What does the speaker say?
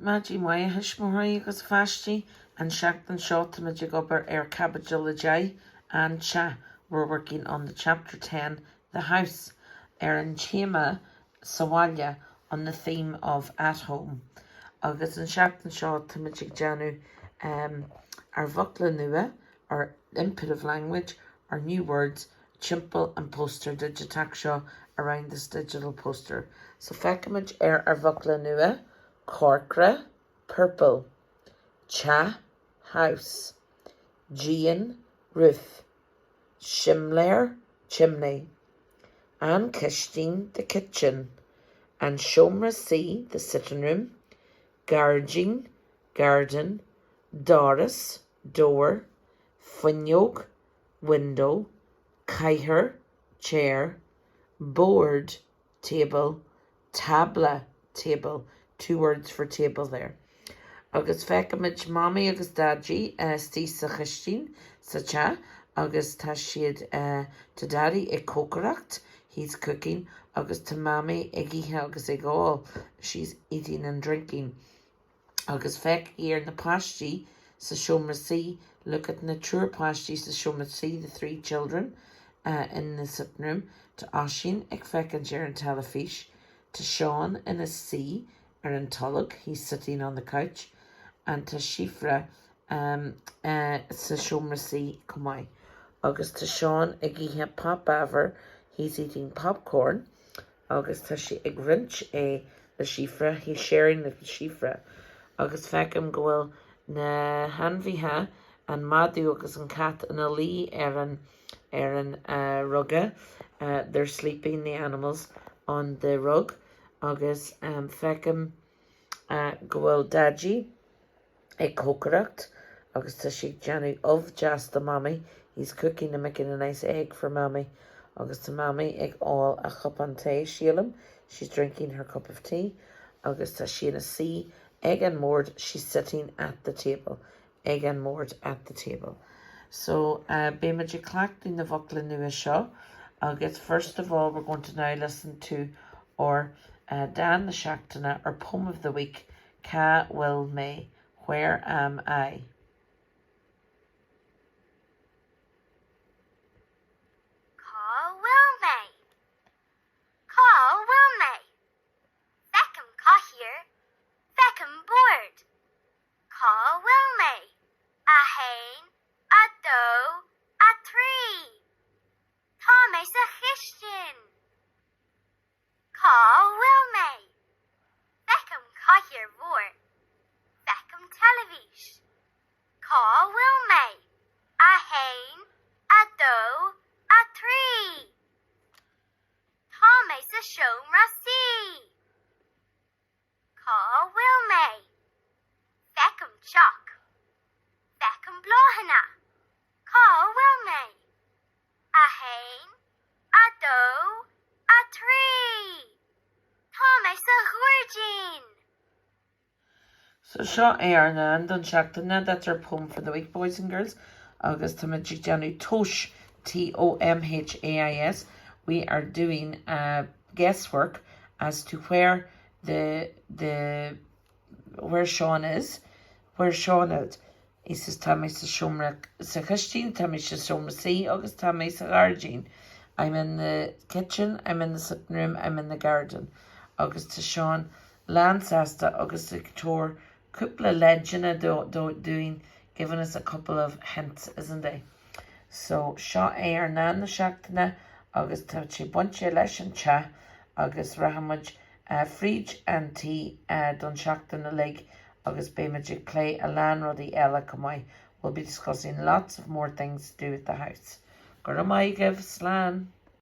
Maggie Maya Hishmohari agus Fashti and Shaktan Shot Magic Upper Air Cabbage Jay and Cha were working on the chapter 10, The House, Erin Chema Sawalya on the theme of At Home. Agus and Shaktan Shot Magic Janu our Vukla Nua, our input of language, our new words, chimple and poster digitaksha around this digital poster. So Fekamage our Vukla Nua, Corkra, purple, cha, house, Jean, roof, Shimler, chimney, and Kishtin, the kitchen, and Shomra C, the sitting room, Garging, garden, Doris, door, Funyog, window, Kaiher, chair, board, table, tabla, table. 2 words for table there. Agus Fekamage mommy agus daddy stisa Christine sacha agus tashid to daddy a cocoract he's cooking agus to mommy igiha agus egol she's eating and drinking. Agus Fek here in the pastry sa Shomra C look at the true pastry sa Shomra C the 3 children in the sitting room to Ashin ek Fek and Jaron Telefish to Sean in a C in Tulloch, he's sitting on the couch, and to Shifra, sa Shomra C, Kumai. August to Sean, Igiha Pop Aver, he's eating popcorn. August to she Igrinch, the Shifra, he's sharing the Shifra. August Fekam Goel, na Hanviha, and Madu, August and Cat, and Ali, Erin, Rugga, they're sleeping, the animals, on the rug. August Fekam Goel Daji a cocoract. August Tashik Janu of just the mommy. He's cooking and making a nice egg for mommy. August to mommy egg all a cup on tea Sheelam. She's drinking her cup of tea. August Tashina C egg and moored. She's sitting at the table. Egg and moored at the table. So Bemaji clacked in the Vukla Nua show. August first of all we're going to now listen to our Dan the Shaktana, our poem of the week, Ka Will May, Where Am I? Ka Will May, Ka Will May, Feckum Kahir, Feckum Board, Ka Will May, A Hain, A Do, A Tree, Thomas a Christian. Ka Will May, Feckum Kahir Vor, Feckum Televish, Ka Will May, A Hain, A Do, A Tree, Thomas a Shomra C, Ka Will May, Feckum Chuck, Feckum Blohana, Ka Will May, A Hain, A Do, A Tree, Thomas a Virgin. So Shaw Airna and Dunshaktana, that's our poem for the week, boys and girls. August Tamajik Janu Tosh Tomhais. We are doing guesswork as to where where Sean is. Where Sean is. He says Tamis a Shomra Sakashtin, Tamis a Shomra C, August Tamis a Gargin. I'm in the kitchen, I'm in the sitting room, I'm in the garden. August to Sean Lansasta, August to Couture, Kupla Legend doing, giving us a couple of hints, isn't they? So Shaw Air Nan the Shaktana, August to Chibunche Lesh and Cha, August Rahamaj Fridge and Tea Dun Shaktana Leg, August Baymagic Clay, Alan Roddy Ella Kamai. We'll be discussing lots of more things to do with the house. Goramai give Slan.